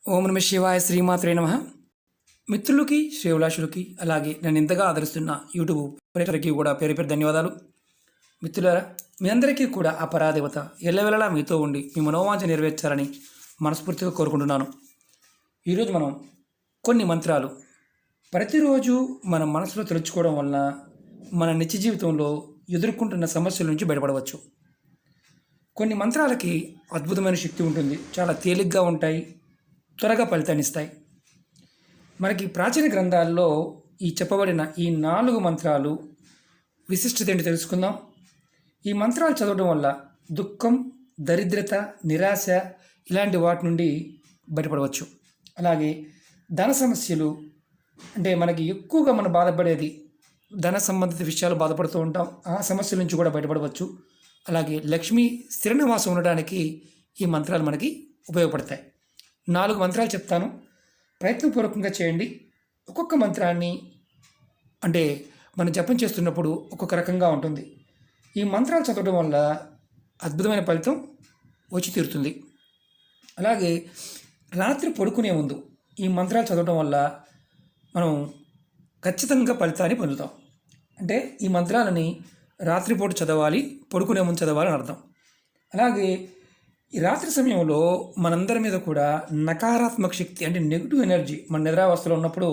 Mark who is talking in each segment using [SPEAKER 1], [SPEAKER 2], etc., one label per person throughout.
[SPEAKER 1] ఓం నమ శివాయ శ్రీమాత్రే నమ. మిత్రులకి శ్రేవులాషులకి అలాగే నన్ను ఇంతగా ఆదరిస్తున్న యూట్యూబ్ ప్రేక్షకులకి కూడా పేరు పేరు ధన్యవాదాలు. మిత్రులారా, మీ అందరికీ కూడా ఆ పరాదేవత ఎల్లవెల్లలా మీతో ఉండి మీ మనోవాంఛ నెరవేర్చాలని మనస్ఫూర్తిగా కోరుకుంటున్నాను. ఈరోజు మనం కొన్ని మంత్రాలు ప్రతిరోజు మన మనసులో తెలుసుకోవడం వలన మన నిత్య జీవితంలో ఎదుర్కొంటున్న సమస్యల నుంచి బయటపడవచ్చు. కొన్ని మంత్రాలకి అద్భుతమైన శక్తి ఉంటుంది, చాలా తేలిగ్గా ఉంటాయి, త్వరగా ఫలితాన్ని ఇస్తాయి. మనకి ప్రాచీన గ్రంథాల్లో ఈ చెప్పబడిన ఈ 4 మంత్రాలు విశిష్టత ఏంటి తెలుసుకుందాం. ఈ మంత్రాలు చదవడం వల్ల దుఃఖం, దరిద్రత, నిరాశ ఇలాంటి వాటి నుండి బయటపడవచ్చు. అలాగే ధన సమస్యలు, అంటే మనకి ఎక్కువగా మనం బాధపడేది ధన సంబంధిత విషయాలు బాధపడుతూ ఉంటాం, ఆ సమస్యల నుంచి కూడా బయటపడవచ్చు. అలాగే లక్ష్మీ స్థిర నివాసం ఉండడానికి ఈ మంత్రాలు మనకి ఉపయోగపడతాయి. 4 మంత్రాలు చెప్తాను, ప్రయత్నపూర్వకంగా చేయండి. ఒక్కొక్క మంత్రాన్ని అంటే మనం జపం చేస్తున్నప్పుడు ఒక్కొక్క రకంగా ఉంటుంది. ఈ మంత్రాలు చదవడం వల్ల అద్భుతమైన ఫలితం వచ్చి తీరుతుంది. అలాగే రాత్రి పడుకునే ముందు ఈ మంత్రాలు చదవడం వల్ల మనం ఖచ్చితంగా ఫలితాన్ని పొందుతాం. అంటే ఈ మంత్రాలని రాత్రిపూట చదవాలి, పడుకునే ముందు చదవాలని అర్థం. అలాగే ఈ రాత్రి సమయంలో మనందరి మీద కూడా నకారాత్మక శక్తి, అంటే నెగిటివ్ ఎనర్జీ మన నిద్రావస్థలో ఉన్నప్పుడు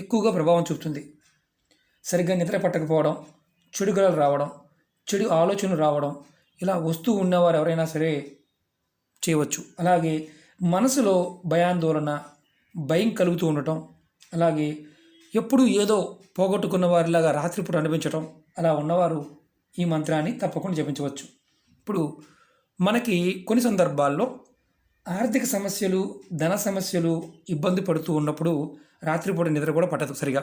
[SPEAKER 1] ఎక్కువగా ప్రభావం చూపుతుంది. సరిగ్గా నిద్ర పట్టకపోవడం, చెడు కలలు రావడం, చెడు ఆలోచనలు రావడం, ఇలా వస్తూ ఉన్నవారు ఎవరైనా సరే చేయవచ్చు. అలాగే మనసులో భయాందోళన, భయం కలుగుతూ ఉండటం, అలాగే ఎప్పుడు ఏదో పోగొట్టుకున్న వారిలాగా రాత్రిపూట అనిపించటం, అలా ఉన్నవారు ఈ మంత్రాన్ని తప్పకుండా జపించవచ్చు. ఇప్పుడు మనకి కొన్ని సందర్భాల్లో ఆర్థిక సమస్యలు, ధన సమస్యలు ఇబ్బంది పడుతూ ఉన్నప్పుడు రాత్రిపూట నిద్ర కూడా పట్టదు సరిగా.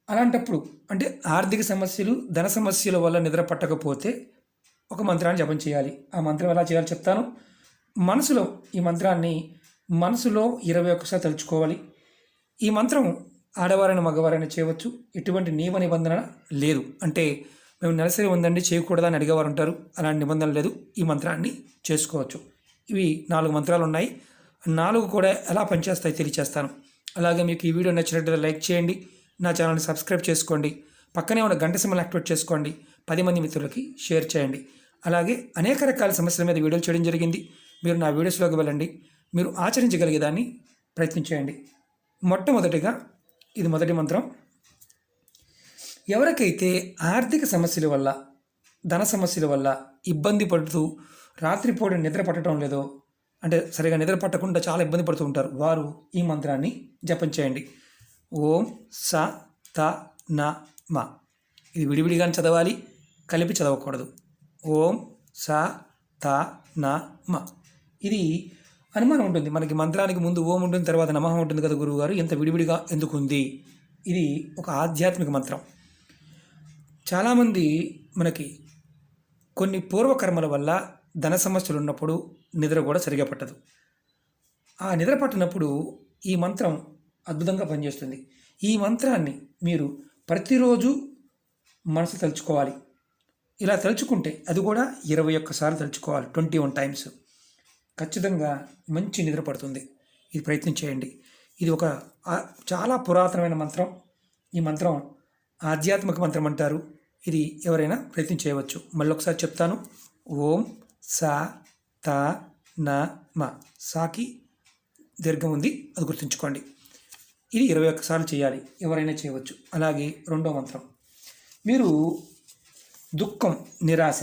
[SPEAKER 1] అలాంటప్పుడు అంటే ఆర్థిక సమస్యలు, ధన సమస్యల వల్ల నిద్ర పట్టకపోతే ఒక మంత్రాన్ని జపం చేయాలి. ఆ మంత్రం ఎలా చేయాలో చెప్తాను. మనసులో ఈ మంత్రాన్ని మనసులో 21 సార్లు తలుచుకోవాలి. ఈ మంత్రం ఆడవారైన మగవారైనా చేయవచ్చు, ఎటువంటి నియమ నిబంధన లేదు. అంటే మేము నెలసరి ఉందండి చేయకూడదని అడిగేవారు ఉంటారు, అలాంటి నిబంధన లేదు. ఈ మంత్రాన్ని చేసుకోవచ్చు. ఇవి 4 మంత్రాలు ఉన్నాయి. 4 కూడా ఎలా పనిచేస్తాయో తెలియచేస్తాను. అలాగే మీకు ఈ వీడియో నచ్చినట్లయితే లైక్ చేయండి, నా ఛానల్ని సబ్స్క్రైబ్ చేసుకోండి, పక్కనే ఉన్న గంట సింబల్ యాక్టివేట్ చేసుకోండి, 10 మంది మిత్రులకి షేర్ చేయండి. అలాగే అనేక రకాల సమస్యల మీద వీడియోలు చేయడం జరిగింది. మీరు నా వీడియోస్లోకి వెళ్ళండి, మీరు ఆచరించగలిగేదాన్ని ప్రయత్నించేయండి. మొట్టమొదటిగా ఇది మొదటి మంత్రం. ఎవరికైతే ఆర్థిక సమస్యల వల్ల, ధన సమస్యల వల్ల ఇబ్బంది పడుతూ రాత్రిపూట నిద్ర పట్టడం లేదో, అంటే సరిగా నిద్ర పట్టకుండా చాలా ఇబ్బంది పడుతూ ఉంటారు, వారు ఈ మంత్రాన్ని జపం చేయండి. ఓం స త న మ. ఇది విడివిడిగానే చదవాలి, కలిపి చదవకూడదు. ఓం స త న మ. ఇది అనుమానం ఉంటుంది మనకి, మంత్రానికి ముందు ఓం ఉంటుంది, తర్వాత నమః ఉంటుంది కదా గురువుగారు, ఇంత విడివిడిగా ఎందుకు ఉంది? ఇది ఒక ఆధ్యాత్మిక మంత్రం. చాలామంది మనకి కొన్ని పూర్వకర్మల వల్ల ధన సమస్యలు ఉన్నప్పుడు నిద్ర కూడా సరిగా పట్టదు. ఆ నిద్ర పట్టినప్పుడు ఈ మంత్రం అద్భుతంగా పనిచేస్తుంది. ఈ మంత్రాన్ని మీరు ప్రతిరోజు మనసు తలుచుకోవాలి. ఇలా తలుచుకుంటే అది కూడా 21 సార్లు తలుచుకోవాలి, 21 టైమ్స్. ఖచ్చితంగా మంచి నిద్ర పడుతుంది. ఇది ప్రయత్నం చేయండి. ఇది ఒక చాలా పురాతనమైన మంత్రం. ఈ మంత్రం ఆధ్యాత్మిక మంత్రం అంటారు. ఇది ఎవరైనా ప్రయత్నం చేయవచ్చు. మళ్ళీ ఒకసారి చెప్తాను. ఓం సా త న మ. సాకి దీర్ఘం ఉంది, అది గుర్తుంచుకోండి. ఇది 21 సార్లు చేయాలి, ఎవరైనా చేయవచ్చు. అలాగే రెండో మంత్రం, మీరు దుఃఖం, నిరాశ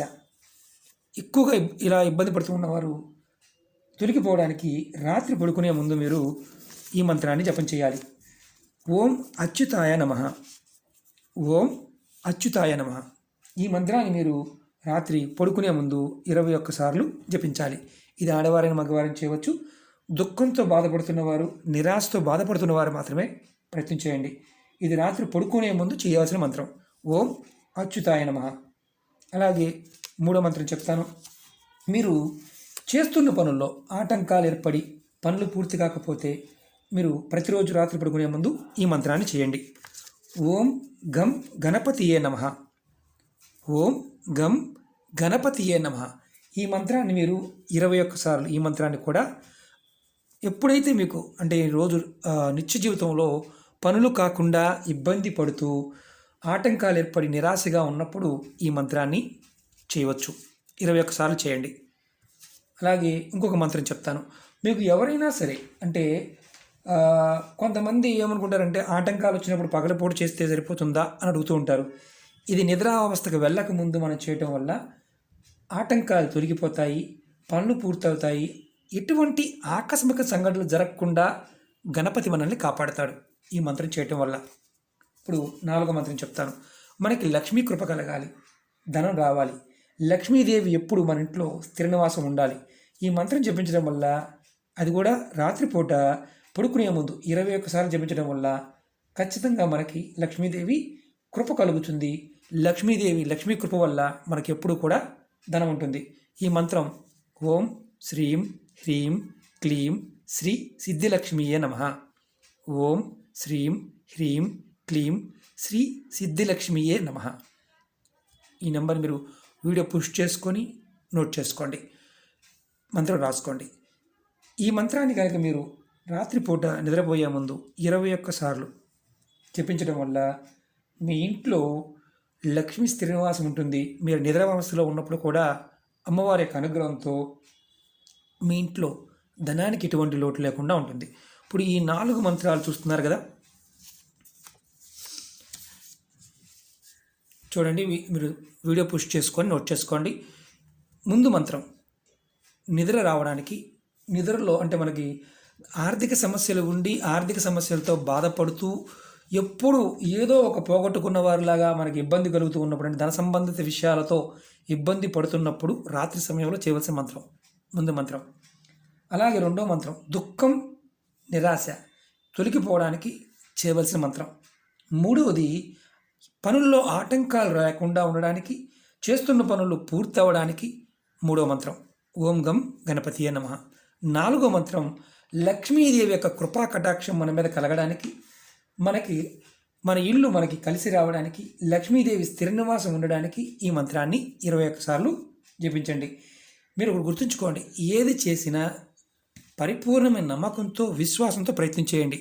[SPEAKER 1] ఎక్కువగా ఇలా ఇబ్బంది పడుతూ ఉన్నవారు తొలగిపోవడానికి రాత్రి పడుకునే ముందు మీరు ఈ మంత్రాన్ని జపం చేయాలి. ఓం అచ్యుతాయ నమః. ఓం అచ్యుతాయ నమః. ఈ మంత్రాన్ని మీరు రాత్రి పడుకునే ముందు 21 సార్లు జపించాలి. ఇది ఆడవారైన మగవారైన చేయవచ్చు. దుఃఖంతో బాధపడుతున్నవారు, నిరాశతో బాధపడుతున్నవారు మాత్రమే ప్రయత్నం చేయండి. ఇది రాత్రి పడుకునే ముందు చేయవలసిన మంత్రం. ఓం అచ్యుతాయ నమః. అలాగే మూడో మంత్రం చెప్తాను. మీరు చేస్తున్న పనుల్లో ఆటంకాలు ఏర్పడి పనులు పూర్తి కాకపోతే మీరు ప్రతిరోజు రాత్రి పడుకునే ముందు ఈ మంత్రాన్ని చేయండి. ఓం గం గణపతియే నమః. ఓం గం గణపతియే నమః. ఈ మంత్రాన్ని మీరు 21 సార్లు ఈ మంత్రాన్ని కూడా ఎప్పుడైతే మీకు అంటే రోజు నిత్య జీవితంలో పనులు కాకుండా ఇబ్బంది పడుతూ ఆటంకాలు ఏర్పడి నిరాశగా ఉన్నప్పుడు ఈ మంత్రాన్ని చేయవచ్చు. 21 సార్లు చేయండి. అలాగే ఇంకొక మంత్రం చెప్తాను. మీకు ఎవరైనా సరే అంటే కొంతమంది ఏమనుకుంటారంటే ఆటంకాలు వచ్చినప్పుడు పగలపూట చేస్తే సరిపోతుందా అని అడుగుతూ ఉంటారు. ఇది నిద్రావస్థకు వెళ్ళక ముందు మనం చేయటం వల్ల ఆటంకాలు తొలగిపోతాయి, పనులు పూర్తవుతాయి. ఎటువంటి ఆకస్మిక సంఘటనలు జరగకుండా గణపతి మనల్ని కాపాడతాడు ఈ మంత్రం చేయటం వల్ల. ఇప్పుడు 4వ మంత్రం చెప్తాను. మనకి లక్ష్మీ కృప కలగాలి, ధనం రావాలి, లక్ష్మీదేవి ఎప్పుడు మన ఇంట్లో స్థిర నివాసం ఉండాలి. ఈ మంత్రం జపించడం వల్ల, అది కూడా రాత్రిపూట పడుకునే ముందు 21 సార్లు జపించడం వల్ల ఖచ్చితంగా మనకి లక్ష్మీదేవి కృప కలుగుతుంది. లక్ష్మీ కృప వల్ల మనకి ఎప్పుడు కూడా ధనం ఉంటుంది. ఈ మంత్రం ఓం శ్రీం హ్రీం క్లీం శ్రీ సిద్ధిలక్ష్మీయే నమః. ఓం శ్రీం హ్రీం క్లీం శ్రీ సిద్ధిలక్ష్మీయే నమః. ఈ నెంబర్ మీరు వీడియో పుష్ చేసుకొని నోట్ చేసుకోండి, మంత్రం రాసుకోండి. ఈ మంత్రాన్ని కనుక మీరు రాత్రిపూట నిద్రపోయే ముందు 21 సార్లు జపించడం వల్ల మీ ఇంట్లో లక్ష్మీ స్థిర నివాసం ఉంటుంది. మీరు నిద్రావస్థలో ఉన్నప్పుడు కూడా అమ్మవారి యొక్క అనుగ్రహంతో మీ ఇంట్లో ధనానికి ఎటువంటి లోటు లేకుండా ఉంటుంది. ఇప్పుడు ఈ 4 మంత్రాలు చూస్తున్నారు కదా, చూడండి. మీరు వీడియో పుష్ చేసుకొని నోట్ చేసుకోండి. ముందు మంత్రం నిద్ర రావడానికి, నిద్రలో అంటే మనకి ఆర్థిక సమస్యలు ఉండి ఆర్థిక సమస్యలతో బాధపడుతూ ఎప్పుడు ఏదో ఒక పోగొట్టుకున్న వారిలాగా మనకి ఇబ్బంది కలుగుతూ ఉన్నప్పుడు, అంటే ధన సంబంధిత విషయాలతో ఇబ్బంది పడుతున్నప్పుడు రాత్రి సమయంలో చేయవలసిన మంత్రం ముందు మంత్రం. అలాగే 2వ మంత్రం దుఃఖం నిరాశ తొలగిపోవడానికి చేయవలసిన మంత్రం. 3వది పనుల్లో ఆటంకాలు రాకుండా ఉండడానికి, చేస్తున్న పనులు పూర్తి అవ్వడానికి 3వ మంత్రం ఓం గం గణపతియే నమః. 4వ మంత్రం లక్ష్మీదేవి యొక్క కృపా కటాక్షం మన మీద కలగడానికి, మన ఇల్లు మనకి కలిసి రావడానికి, లక్ష్మీదేవి స్థిర నివాసం ఉండడానికి ఈ మంత్రాన్ని 21 సార్లు జపించండి. మీరు ఒకటి గుర్తుంచుకోండి, ఏది చేసినా పరిపూర్ణమైన నమ్మకంతో విశ్వాసంతో ప్రయత్నం చేయండి.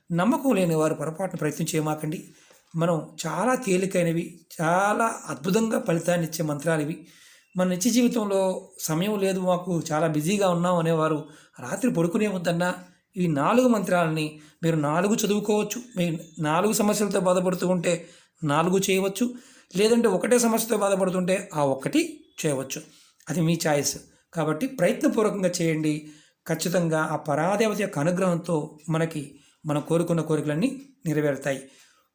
[SPEAKER 1] నమ్మకం లేని వారు పొరపాటున ప్రయత్నం చేయమాకండి. మనం చాలా తేలికైనవి, చాలా అద్భుతంగా ఫలితాన్ని ఇచ్చే మంత్రాలు ఇవి. మన నిత్య జీవితంలో సమయం లేదు, మాకు చాలా బిజీగా ఉన్నాం అనేవారు రాత్రి పడుకునే వద్దన్నా ఈ 4 మంత్రాలని మీరు 4 చదువుకోవచ్చు. మీరు 4 సమస్యలతో బాధపడుతూ ఉంటే 4 చేయవచ్చు, లేదంటే ఒకటే సమస్యతో బాధపడుతుంటే ఆ 1 చేయవచ్చు. అది మీ ఛాయిస్. కాబట్టి ప్రయత్నపూర్వకంగా చేయండి. ఖచ్చితంగా ఆ పరాదేవత యొక్క అనుగ్రహంతో మనం కోరుకున్న కోరికలన్నీ నెరవేరుతాయి.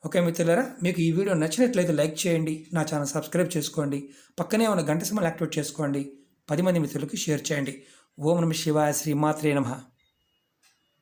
[SPEAKER 1] ఓకే మిత్రులారా, మీకు ఈ వీడియో నచ్చినట్లయితే లైక్ చేయండి, నా ఛానల్ సబ్స్క్రైబ్ చేసుకోండి, పక్కనే ఉన్న గంట సింబల్ యాక్టివేట్ చేసుకోండి, 10 మంది మిత్రులకు షేర్ చేయండి. ఓం నమః శివాయ. శ్రీమాత్రే నమః.